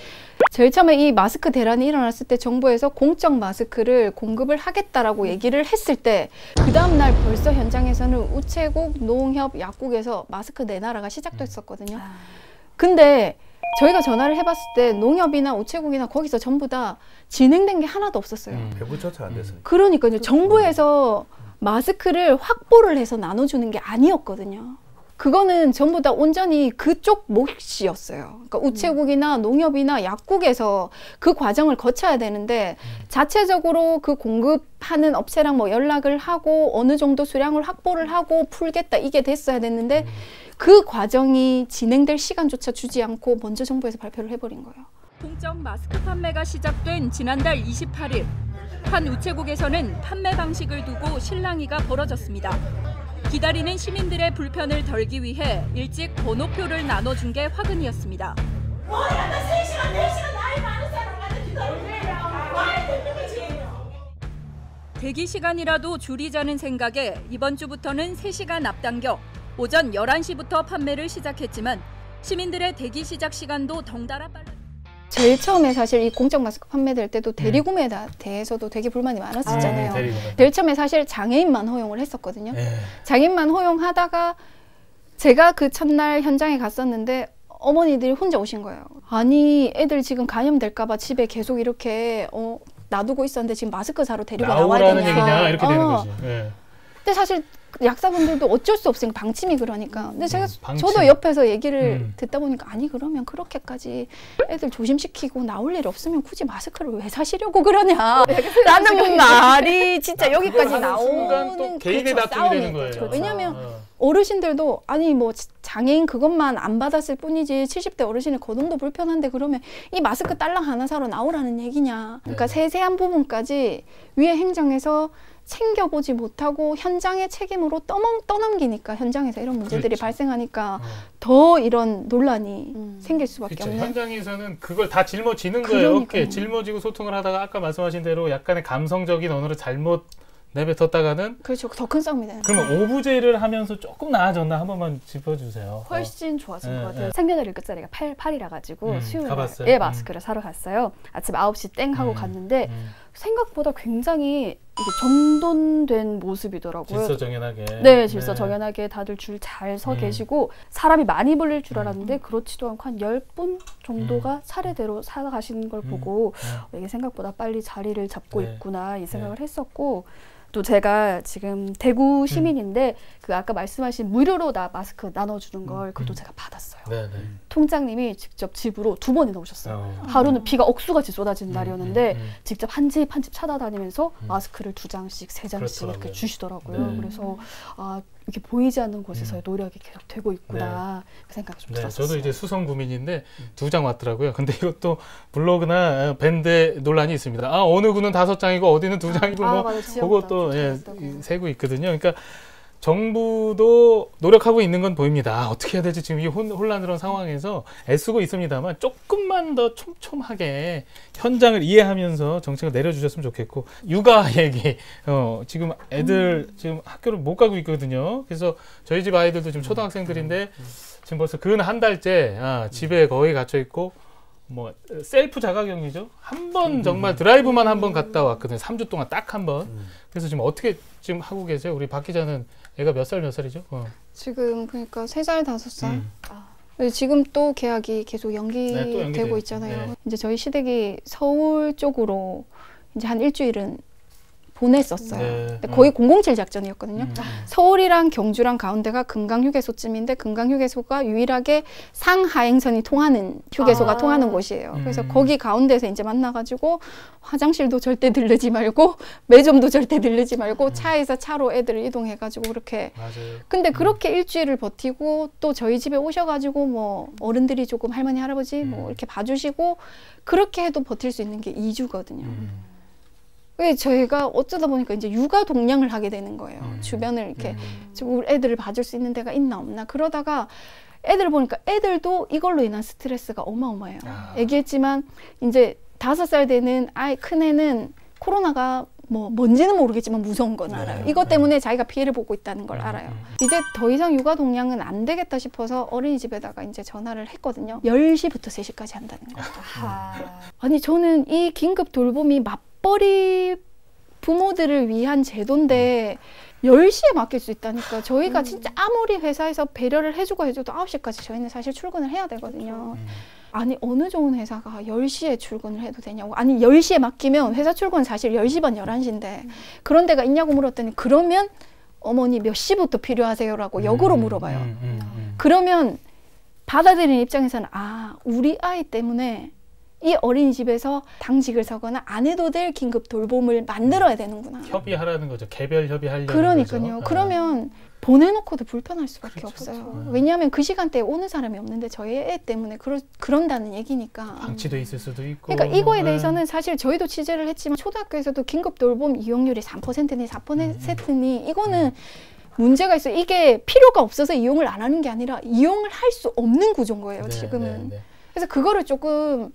Speaker 3: 제일 처음에 이 마스크 대란이 일어났을 때 정부에서 공적 마스크를 공급을 하겠다라고 얘기를 했을 때 그 다음날 벌써 현장에서는 우체국, 농협, 약국에서 마스크 내놔라가 시작됐었거든요. 근데 저희가 전화를 해봤을 때 농협이나 우체국이나 거기서 전부 다 진행된 게 하나도 없었어요.
Speaker 2: 배부조차 안 됐어요.
Speaker 3: 그러니까요. 정부에서 마스크를 확보를 해서 나눠주는 게 아니었거든요. 그거는 전부 다 온전히 그쪽 몫이었어요. 그러니까 우체국이나 농협이나 약국에서 그 과정을 거쳐야 되는데 자체적으로 그 공급하는 업체랑 뭐 연락을 하고 어느 정도 수량을 확보를 하고 풀겠다 이게 됐어야 됐는데 그 과정이 진행될 시간조차 주지 않고 먼저 정부에서 발표를 해버린 거예요.
Speaker 6: 공적 마스크 판매가 시작된 지난달 28일 한 우체국에서는 판매 방식을 두고 실랑이가 벌어졌습니다. 기다리는 시민들의 불편을 덜기 위해 일찍 번호표를 나눠준 게 화근이었습니다. 대기 시간이라도 줄이자는 생각에 이번 주부터는 3시간 앞당겨 오전 11시부터 판매를 시작했지만 시민들의 대기 시작 시간도 덩달아 빨랐습니다.
Speaker 3: 제일 처음에 사실 이 공적 마스크 판매될 때도 대리구매에 대해서도 되게 불만이 많았었잖아요. 제일 처음에 사실 장애인만 허용을 했었거든요. 장애인만 허용하다가 제가 그 첫날 현장에 갔었는데 어머니들이 혼자 오신 거예요. 아니 애들 지금 감염될까 봐 집에 계속 이렇게 놔두고 있었는데 지금 마스크 사러 데리고 나와야 되냐.
Speaker 1: 얘기냐 이렇게 되는 거지.
Speaker 3: 근데 사실 약사분들도 어쩔 수 없으니까 방침이 그러니까. 근데 제가 저도 옆에서 얘기를 듣다 보니까 아니 그러면 그렇게까지 애들 조심시키고 나올 일 없으면 굳이 마스크를 왜 사시려고 그러냐. 라는 말이 진짜 여기까지 나오는
Speaker 1: 또 개인의 다툼이 되는 거예요.
Speaker 3: 그렇죠. 왜냐하면 어르신들도 아니 뭐 장애인 그것만 안 받았을 뿐이지 70대 어르신의 거동도 불편한데 그러면 이 마스크 딸랑 하나 사러 나오라는 얘기냐. 그러니까 세세한 부분까지 위에 행정에서 챙겨보지 못하고 현장의 책임으로 떠넘기니까 현장에서 이런 문제들이 발생하니까 더 이런 논란이 생길 수밖에 없는.
Speaker 1: 현장에서는 그걸 다 짊어지는 거예요. 어깨 짊어지고 소통을 하다가 아까 말씀하신 대로 약간의 감성적인 언어로 잘못 내뱉었다가는
Speaker 3: 그렇죠. 더 큰 싸움이 되는.
Speaker 1: 그러면 오부제를 하면서 조금 나아졌나 한 번만 짚어주세요.
Speaker 4: 훨씬 좋아진 것 같아요.
Speaker 1: 네.
Speaker 4: 생년월일 끝자리가 8이라 가지고 수요일
Speaker 1: 가봤어요?
Speaker 4: 날 마스크를 사러 갔어요. 아침 9시 땡 하고 갔는데 생각보다 굉장히 이게 정돈된 모습이더라고요.
Speaker 1: 질서정연하게.
Speaker 4: 네, 질서정연하게 다들 줄 잘 서 계시고 사람이 많이 몰릴 줄 알았는데 그렇지도 않고 한 10분 정도가 차례대로 살아가시는 걸 보고 이게 생각보다 빨리 자리를 잡고
Speaker 1: 네.
Speaker 4: 있구나 이 생각을 했었고 또 제가 지금 대구 시민인데 그 아까 말씀하신 무료로 마스크 나눠주는 걸 그것도 제가 받았어요.
Speaker 1: 네, 네.
Speaker 4: 통장님이 직접 집으로 2번이나 오셨어요.
Speaker 1: 어.
Speaker 4: 하루는 비가 억수같이 쏟아지는 날이었는데 직접 한 집 한 집 찾아다니면서 마스크를 2장씩 3장씩
Speaker 1: 그렇더라고요.
Speaker 4: 이렇게 주시더라고요.
Speaker 1: 네.
Speaker 4: 그래서 아 이렇게 보이지 않는 곳에서의 노력이 계속 되고 있구나 그 생각이 좀
Speaker 1: 네,
Speaker 4: 들었어요.
Speaker 1: 저도 이제 수성 구민인데 2장 왔더라고요. 근데 이것도 블로그나 밴드 논란이 있습니다. 아 어느 구는 5장이고 어디는 2장이고 뭐
Speaker 4: 맞아, 지역마다
Speaker 1: 그것도
Speaker 4: 좀
Speaker 1: 예,
Speaker 4: 다르다고.
Speaker 1: 세고 있거든요. 그러니까 정부도 노력하고 있는 건 보입니다. 어떻게 해야 될지 지금 이 혼란스러운 상황에서 애쓰고 있습니다만 조금만 더 촘촘하게 현장을 이해하면서 정책을 내려주셨으면 좋겠고 육아 얘기 지금 애들 지금 학교를 못 가고 있거든요. 그래서 저희 집 아이들도 지금 초등학생들인데 지금 벌써 근 한 달째 집에 거의 갇혀 있고 뭐 셀프 자가격리죠. 한 번 정말 드라이브만 한 번 갔다 왔거든요. 3주 동안 딱 한 번. 그래서 지금 어떻게 지금 하고 계세요? 우리 박 기자는 애가 몇 살이죠?
Speaker 3: 지금 그러니까 3살, 5살. 지금 또 계약이 계속
Speaker 1: 네, 또
Speaker 3: 연기되고
Speaker 1: 연기돼요.
Speaker 3: 있잖아요.
Speaker 1: 네.
Speaker 3: 이제 저희 시댁이 서울 쪽으로 이제 한 일주일은 보냈었어요.
Speaker 1: 네.
Speaker 3: 근데 거의 007 작전이었거든요. 서울이랑 경주랑 가운데가 금강휴게소쯤인데 금강휴게소가 유일하게 상하행선이 통하는 휴게소가 통하는 곳이에요. 그래서 거기 가운데서 이제 만나가지고 화장실도 절대 들르지 말고 매점도 절대 들르지 말고 차에서 차로 애들을 이동해가지고 그렇게.
Speaker 1: 맞아요.
Speaker 3: 근데 그렇게 일주일을 버티고 또 저희 집에 오셔가지고 뭐 어른들이 조금 할머니 할아버지 뭐 이렇게 봐주시고 그렇게 해도 버틸 수 있는 게 2주거든요. 저희가 어쩌다 보니까 이제 육아 동량을 하게 되는 거예요. 주변을 이렇게 우리 애들을 봐줄 수 있는 데가 있나 없나 그러다가 애들 보니까 애들도 이걸로 인한 스트레스가 어마어마해요. 얘기했지만 이제 5살 되는 큰 애는 코로나가 뭔지는 모르겠지만 무서운 건 알아요. 이것 때문에 자기가 피해를 보고 있다는 걸 알아요. 이제 더 이상 육아 동량은 안 되겠다 싶어서 어린이집에다가 이제 전화를 했거든요. 10시부터 3시까지 한다는 거예요. 아니 저는 이 긴급 돌봄이 맞벌이 부모들을 위한 제도인데 10시에 맡길 수 있다니까. 저희가 진짜 아무리 회사에서 배려를 해주고 해줘도 9시까지 저희는 사실 출근을 해야 되거든요. 아니 어느 좋은 회사가 10시에 출근을 해도 되냐고. 아니 10시에 맡기면 회사 출근은 사실 10시 반 11시인데 그런 데가 있냐고 물었더니 그러면 어머니 몇 시부터 필요하세요라고 역으로 물어봐요. 그러면 받아들이는 입장에서는 우리 아이 때문에 이 어린이집에서 당직을 서거나 안 해도 될 긴급 돌봄을 만들어야 되는구나.
Speaker 1: 협의하라는 거죠. 개별 협의하려는
Speaker 3: 그러니까요.
Speaker 1: 거죠.
Speaker 3: 그러면 보내놓고도 불편할 수밖에
Speaker 1: 그렇죠.
Speaker 3: 없어요. 왜냐하면 그 시간대에 오는 사람이 없는데 저희 애 때문에 그런다는 얘기니까.
Speaker 1: 방치도 있을 수도 있고.
Speaker 3: 그러니까 이거에 대해서는 사실 저희도 취재를 했지만 초등학교에서도 긴급 돌봄 이용률이 3%니 4%니 이거는 문제가 있어요. 이게 필요가 없어서 이용을 안 하는 게 아니라 이용을 할 수 없는 구조인 거예요. 지금은. 그래서 그거를 조금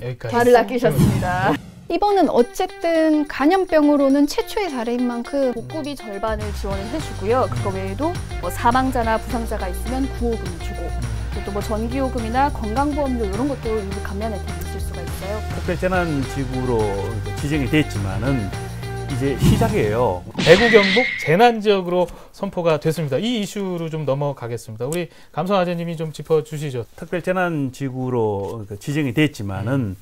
Speaker 1: 여기까지.
Speaker 4: 말을 아끼셨습니다.
Speaker 3: 이번은 어쨌든 간염병으로는 최초의 사례인 만큼
Speaker 4: 복구비 절반을 지원을 해주고요. 그거 외에도 사망자나 부상자가 있으면 구호금을 주고 또 전기요금이나 건강보험료 이런 것도 일부 감면 혜택이 있을 수가 있어요.
Speaker 2: 특별재난지구로 지정이 됐지만은 이제 시작이에요.
Speaker 1: 대구 경북 재난지역으로 선포가 됐습니다. 이 이슈로 좀 넘어가겠습니다. 우리 감성아재님이 좀 짚어주시죠.
Speaker 2: 특별재난지구로 지정이 됐지만은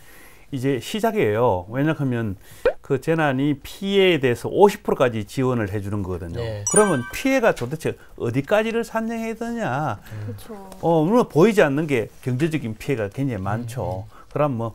Speaker 2: 이제 시작이에요. 왜냐하면 그 재난이 피해에 대해서 50%까지 지원을 해주는 거거든요.
Speaker 1: 네.
Speaker 2: 그러면 피해가 도대체 어디까지를 산정해야 되냐.
Speaker 4: 그렇죠.
Speaker 2: 물론 보이지 않는 게 경제적인 피해가 굉장히 많죠. 그럼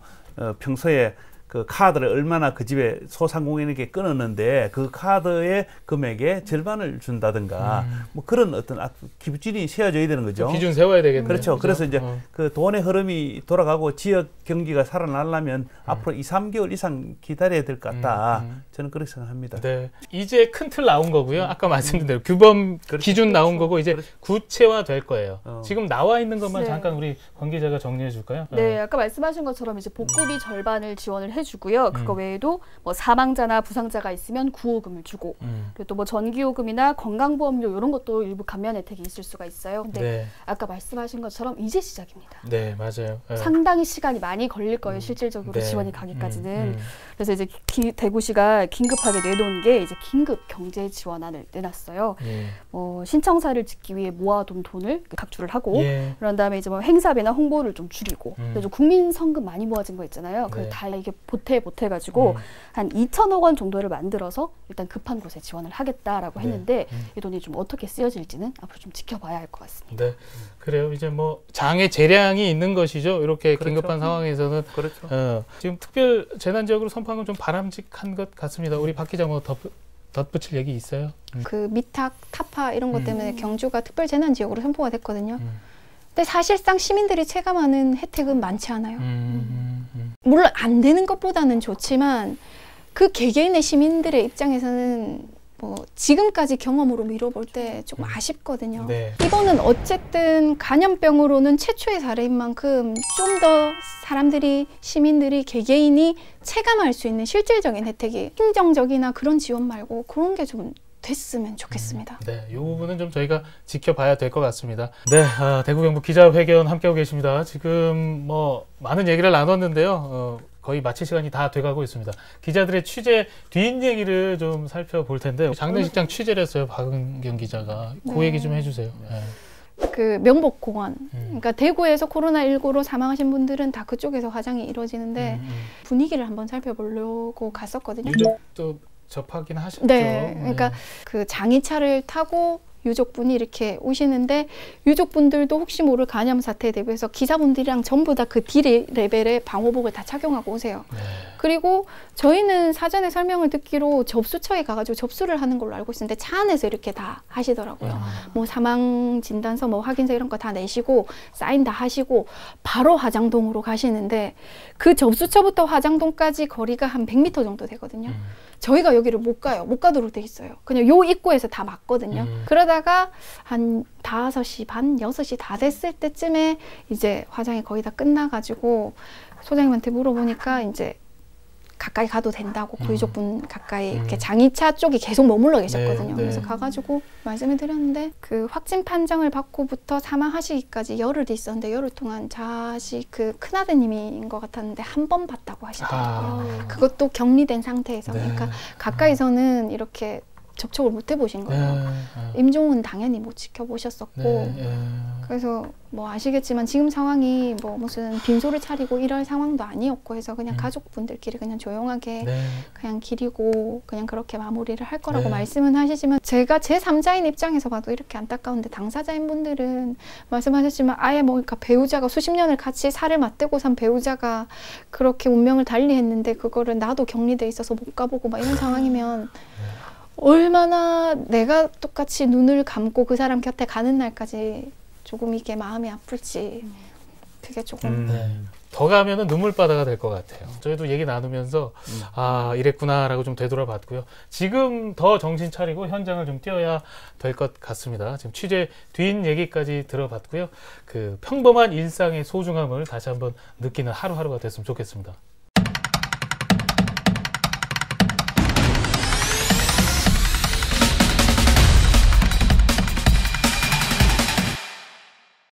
Speaker 2: 평소에 그 카드를 얼마나 그 집에 소상공인에게 끊었는데 그 카드의 금액의 절반을 준다든가 뭐 그런 어떤 기준이 세워져야 되는 거죠.
Speaker 1: 기준 세워야 되겠네요.
Speaker 2: 그렇죠. 그래서 이제 그 돈의 흐름이 돌아가고 지역 경기가 살아나려면 앞으로 2-3개월 이상 기다려야 될 것 같다. 저는 그렇게 생각합니다.
Speaker 1: 네. 이제 큰 틀 나온 거고요. 아까 말씀드린 대로 규범 기준 나온 거고 이제 구체화 될 거예요. 지금 나와 있는 것만
Speaker 4: 네.
Speaker 1: 잠깐 우리 관 기자가 정리해 줄까요?
Speaker 4: 네, 아까 말씀하신 것처럼 이제 복구비 절반을 지원을 해주고요. 그거 외에도 뭐 사망자나 부상자가 있으면 구호금을 주고 그리고 또 뭐 전기요금이나 건강보험료 이런 것도 일부 감면 혜택이 있을 수가 있어요. 근데
Speaker 1: 네.
Speaker 4: 아까 말씀하신 것처럼 이제 시작입니다.
Speaker 1: 네, 맞아요.
Speaker 4: 상당히 시간이 많이 걸릴 거예요. 실질적으로
Speaker 1: 네.
Speaker 4: 지원이 가기까지는. 그래서 이제 대구시가 긴급하게 내놓은 게 이제 긴급 경제 지원안을 내놨어요. 신청사를 짓기 위해 모아둔 돈을 각주를 하고 그런 다음에 이제 뭐 행사비나 홍보를 좀 줄이고 그래서 국민 성금 많이 모아진 거 있잖아요. 그걸 다 이게 보태가지고 한 2천억 원 정도를 만들어서 일단 급한 곳에 지원을 하겠다라고 했는데 이 돈이 좀 어떻게 쓰여질지는 앞으로 좀 지켜봐야 할 것 같습니다.
Speaker 1: 네, 그래요. 이제 뭐 장의 재량이 있는 것이죠. 이렇게
Speaker 2: 그렇죠.
Speaker 1: 긴급한 상황에서는
Speaker 2: 그렇죠.
Speaker 1: 지금 특별 재난 지역으로 선포한 건 좀 바람직한 것 같습니다. 우리 박 기자 뭐 덧붙일 얘기 있어요?
Speaker 3: 그 미탁, 타파 이런 것 때문에 경주가 특별 재난 지역으로 선포가 됐거든요. 근데 사실상 시민들이 체감하는 혜택은 많지 않아요. 물론 안 되는 것보다는 좋지만 그 개개인의 시민들의 입장에서는 뭐 지금까지 경험으로 미뤄볼 때 조금 아쉽거든요.
Speaker 1: 네.
Speaker 3: 이번은 어쨌든 감염병으로는 최초의 사례인 만큼 좀 더 사람들이, 시민들이, 개개인이 체감할 수 있는 실질적인 혜택이 행정적이나 그런 지원 말고 그런 게 좀 됐으면 좋겠습니다.
Speaker 1: 네, 이 부분은 좀 저희가 지켜봐야 될 것 같습니다. 네, 대구 경북 기자회견 함께하고 계십니다. 지금 뭐 많은 얘기를 나눴는데요. 거의 마칠 시간이 다 돼가고 있습니다. 기자들의 취재 뒷얘기를 좀 살펴볼 텐데 장례식장 취재를 했어요. 박은경 기자가. 그 얘기 좀 해주세요. 네.
Speaker 3: 그 명복공원, 그러니까 대구에서 코로나19로 사망하신 분들은 다 그쪽에서 화장이 이루어지는데 분위기를 한번 살펴보려고 갔었거든요.
Speaker 1: 유족도 접하긴 하셨죠.
Speaker 3: 네, 그러니까 그 장의차를 타고 유족분이 이렇게 오시는데 유족분들도 혹시 모를 간염 사태에 대비해서 기사분들이랑 전부 다 그 D 레벨의 방호복을 다 착용하고 오세요.
Speaker 1: 네.
Speaker 3: 그리고 저희는 사전에 설명을 듣기로 접수처에 가가지고 접수를 하는 걸로 알고 있었는데 차 안에서 이렇게 다 하시더라고요. 뭐 사망 진단서, 뭐 확인서 이런 거 다 내시고 사인 다 하시고 바로 화장동으로 가시는데 그 접수처부터 화장동까지 거리가 한 100m 정도 되거든요. 저희가 여기를 못 가요. 못 가도록 돼 있어요. 그냥 요 입구에서 다 막거든요. 그러다가 한 5시 반, 6시 다 됐을 때쯤에 이제 화장이 거의 다 끝나가지고 소장님한테 물어보니까 이제 가까이 가도 된다고 구유족분 가까이 이렇게 장의차 쪽에 계속 머물러 계셨거든요.
Speaker 1: 네,
Speaker 3: 그래서 가가지고 말씀을 드렸는데 그 확진 판정을 받고부터 사망하시기까지 열흘 있었는데 열흘 동안 자식 그 큰아드님인 것 같았는데 한 번 봤다고 하시더라고요. 그것도 격리된 상태에서. 그러니까 가까이서는 이렇게 접촉을 못 해보신 거예요. 임종은 당연히 못 지켜보셨었고 그래서 뭐 아시겠지만 지금 상황이 뭐 무슨 빈소를 차리고 이럴 상황도 아니었고 해서 그냥 가족분들끼리 그냥 조용하게 그냥 기리고 그냥 그렇게 마무리를 할 거라고 말씀은 하시지만 제가 제3자인 입장에서 봐도 이렇게 안타까운데 당사자인 분들은 말씀하셨지만 아예 뭐 그러니까 배우자가 수십 년을 같이 살을 맞대고 산 배우자가 그렇게 운명을 달리했는데 그거를 나도 격리돼 있어서 못 가보고 막 이런 상황이면 얼마나 내가 똑같이 눈을 감고 그 사람 곁에 가는 날까지 조금 이게 마음이 아플지 그게 조금
Speaker 1: 더 가면은 눈물바다가 될 것 같아요. 저희도 얘기 나누면서 아 이랬구나라고 좀 되돌아봤고요. 지금 더 정신 차리고 현장을 좀 뛰어야 될 것 같습니다. 지금 취재 뒷 얘기까지 들어봤고요. 그 평범한 일상의 소중함을 다시 한번 느끼는 하루하루가 됐으면 좋겠습니다.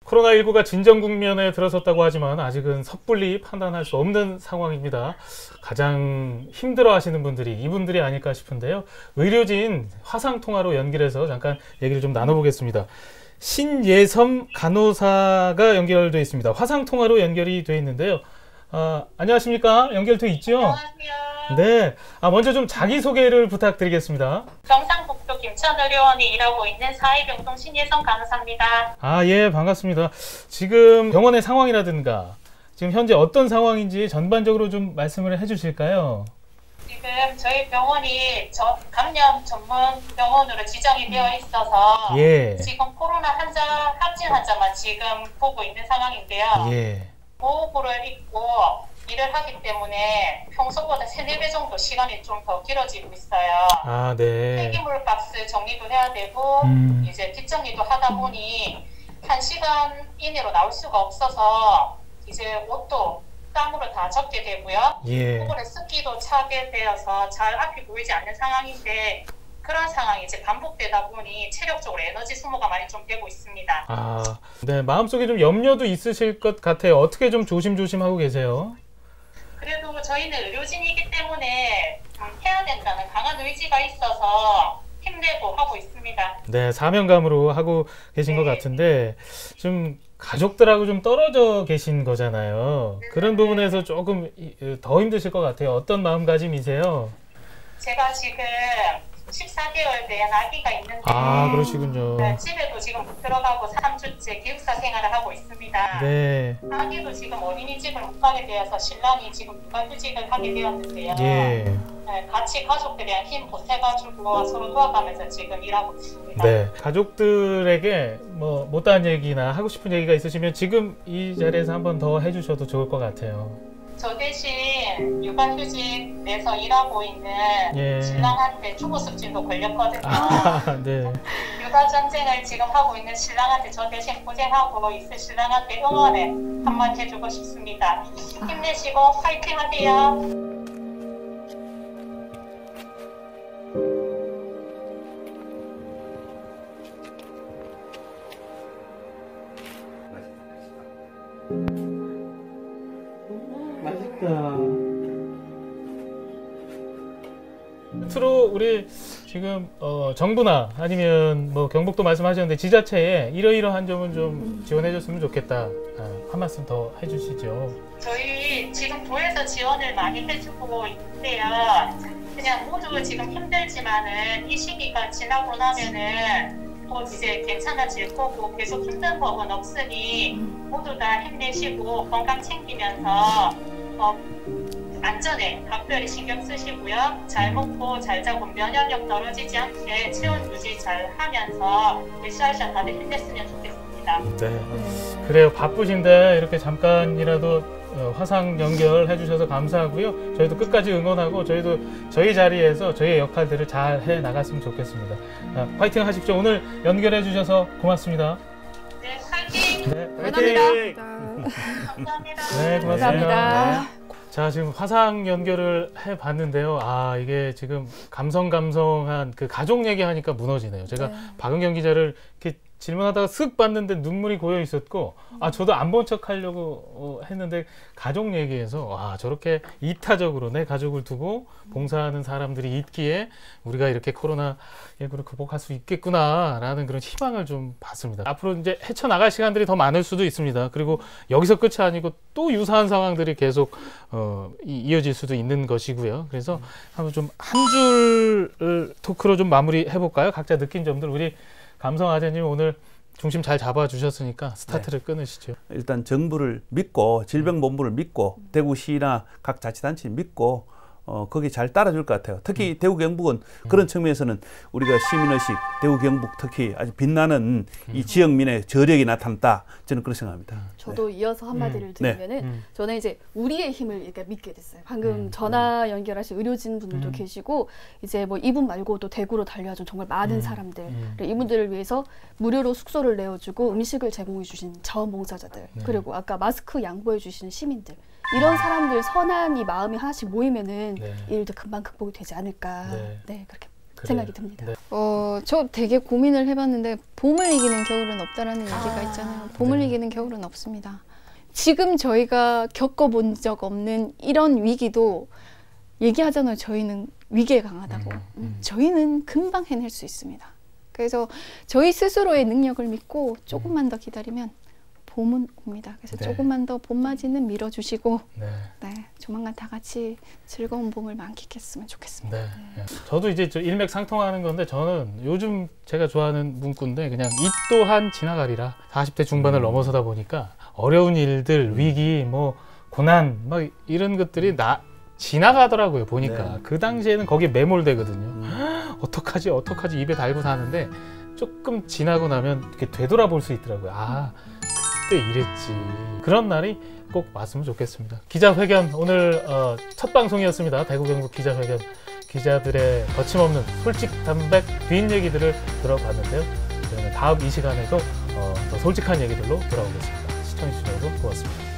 Speaker 1: 코로나19가 진정 국면에 들어섰다고 하지만 아직은 섣불리 판단할 수 없는 상황입니다. 가장 힘들어하시는 분들이 이분들이 아닐까 싶은데요. 의료진 화상통화로 연결해서 잠깐 얘기를 좀 나눠보겠습니다. 신예섬 간호사가 연결되어 있습니다. 화상통화로 연결이 되어 있는데요. 안녕하십니까? 연결되어 있죠?
Speaker 9: 안녕하세요.
Speaker 1: 네. 먼저 좀 자기소개를 부탁드리겠습니다.
Speaker 9: 경상북도 김천의료원이 일하고 있는 사회병동 신예섬 간호사입니다.
Speaker 1: 예, 반갑습니다. 지금 병원의 상황이라든가 지금 현재 어떤 상황인지 전반적으로 좀 말씀을 해주실까요?
Speaker 9: 지금 저희 병원이 감염 전문 병원으로 지정이 되어 있어서 지금 코로나 확진 환자만 지금 보고 있는 상황인데요. 보호구를 입고 일을 하기 때문에 평소보다 3-4배 정도 시간이 좀 더 길어지고 있어요. 폐기물 박스 정리도 해야 되고 이제 뒷정리도 하다 보니 1시간 이내로 나올 수가 없어서 이제 옷도 땀으로 다 젖게 되고요.
Speaker 1: 예.
Speaker 9: 얼굴에 습기도 차게 되어서 잘 앞이 보이지 않는 상황인데 그런 상황이 이제 반복되다 보니 체력적으로 에너지 소모가 많이 좀 되고 있습니다.
Speaker 1: 아, 네, 마음속에 좀 염려도 있으실 것 같아요. 어떻게 좀 조심조심 하고 계세요?
Speaker 9: 그래도 저희는 의료진이기 때문에 해야 된다는 강한 의지가 있어서 힘내고 하고 있습니다.
Speaker 1: 네, 사명감으로 하고 계신 것 같은데 좀 가족들하고 좀 떨어져 계신 거잖아요. 그런 부분에서 조금 더 힘드실 것 같아요. 어떤 마음가짐이세요?
Speaker 9: 제가 지금 14개월 된 아기가 있는데
Speaker 1: 아, 그러시군요.
Speaker 9: 네, 집에도 지금 못 들어가고 3주째 기숙사 생활을 하고 있습니다.
Speaker 1: 네.
Speaker 9: 아기도 지금 어린이집을 못 가게 되어서 신랑이 지금 육아휴직을 하게 되었는데요.
Speaker 1: 예.
Speaker 9: 네, 같이 가족들이랑 힘 보태가지고 서로 도와가면서 지금 일하고 있습니다.
Speaker 1: 네. 가족들에게 뭐 못다한 얘기나 하고 싶은 얘기가 있으시면 지금 이 자리에서 한 번 더 해주셔도 좋을 것 같아요.
Speaker 9: 저 대신 육아휴직 내서 일하고 있는
Speaker 1: 예.
Speaker 9: 신랑한테 주부습진도 걸렸거든요.
Speaker 1: 아, 네.
Speaker 9: 육아 전쟁을 지금 하고 있는 신랑한테 저 대신 고생하고 있을 신랑한테 응원에 한마디 해주고 싶습니다. 힘내시고 파이팅 하세요.
Speaker 1: 끝으로 우리 지금 정부나 아니면 뭐 경북도 말씀하셨는데 지자체에 이러이러한 점은 좀 지원해줬으면 좋겠다. 한 말씀 더 해주시죠.
Speaker 9: 저희 지금 도에서 지원을 많이 해주고 있는데요. 그냥 모두 지금 힘들지만은 이 시기가 지나고 나면은 또 이제 괜찮아질 거고 계속 힘든 법은 없으니 모두 다 힘내시고 건강 챙기면서 안전에 각별히 신경 쓰시고요. 잘 먹고 잘 자고 면역력 떨어지지 않게 체온 유지 잘 하면서 으쌰으쌰 다들 힘냈으면 좋겠습니다.
Speaker 1: 네. 그래요. 바쁘신데 이렇게 잠깐이라도 화상 연결해 주셔서 감사하고요. 저희도 끝까지 응원하고 저희도 저희 자리에서 저희의 역할들을 잘 해 나갔으면 좋겠습니다. 파이팅 하십시오. 오늘 연결해 주셔서 고맙습니다.
Speaker 9: 네, 파이팅!
Speaker 1: 네,
Speaker 4: 감사합니다.
Speaker 9: 감사합니다.
Speaker 1: 네, 고맙습니다.
Speaker 4: 감사합니다.
Speaker 1: 네. 자, 지금 화상 연결을 해봤는데요. 아, 이게 지금 감성한 그 가족 얘기하니까 무너지네요. 제가
Speaker 3: 네.
Speaker 1: 박은경 기자를 이렇게 질문하다가 쓱 봤는데 눈물이 고여 있었고, 아, 저도 안 본 척 하려고 했는데 가족 얘기에서 와, 저렇게 이타적으로 내 가족을 두고 봉사하는 사람들이 있기에 우리가 이렇게 코로나19를 극복할 수 있겠구나라는 그런 희망을 좀 봤습니다. 앞으로 이제 헤쳐나갈 시간들이 더 많을 수도 있습니다. 그리고 여기서 끝이 아니고 또 유사한 상황들이 계속 이어질 수도 있는 것이고요. 그래서 한번 좀 한 줄 토크로 좀 마무리 해볼까요? 각자 느낀 점들. 우리 감성 아재님 오늘 중심 잘 잡아주셨으니까 스타트를 끊으시죠.
Speaker 2: 일단 정부를 믿고 질병본부를 믿고 대구시나 각 자치단체 믿고 거기 잘 따라줄 것 같아요. 특히 대구 경북은 그런 측면에서는 우리가 시민의식, 대구 경북 특히 아주 빛나는 이 지역민의 저력이 나타났다. 저는 그렇게 생각합니다.
Speaker 4: 저도 이어서 한마디를 드리면은 저는 이제 우리의 힘을 이렇게 믿게 됐어요. 방금 전화 연결하신 의료진 분들도 계시고 이제 뭐 이분 말고도 대구로 달려와준 정말 많은 사람들 이분들을 위해서 무료로 숙소를 내어주고 음식을 제공해 주신 자원봉사자들 그리고 아까 마스크 양보해 주시는 시민들 이런 사람들 선한 이 마음이 하나씩 모이면은 이 일도 금방 극복이 되지 않을까 그렇게 생각이 듭니다.
Speaker 3: 저 되게 고민을 해봤는데 봄을 이기는 겨울은 없다라는 얘기가 있잖아요. 봄을 이기는 겨울은 없습니다. 지금 저희가 겪어본 적 없는 이런 위기도 얘기하잖아요. 저희는 위기에 강하다고. 저희는 금방 해낼 수 있습니다. 그래서 저희 스스로의 능력을 믿고 조금만 더 기다리면 봄은 옵니다. 그래서 조금만 더 봄맞이는 밀어주시고 조만간 다 같이 즐거운 봄을 만끽했으면 좋겠습니다.
Speaker 1: 저도 이제 일맥상통하는 건데 저는 요즘 제가 좋아하는 문구인데 그냥 이 또한 지나가리라. 40대 중반을 넘어서다 보니까 어려운 일들, 위기, 뭐 고난 막 이런 것들이 지나가더라고요. 보니까 그 당시에는 거기에 매몰되거든요. 어떡하지 입에 달고 사는데 조금 지나고 나면 이렇게 되돌아볼 수 있더라고요. 아, 그때 이랬지. 그런 날이 꼭 왔으면 좋겠습니다. 기자회견 오늘 첫 방송이었습니다. 대구 경북 기자회견. 기자들의 거침없는 솔직 담백 뒷얘기들을 들어봤는데요. 그러면 다음 이 시간에도 더 솔직한 얘기들로 돌아오겠습니다. 시청해주셔서 고맙습니다.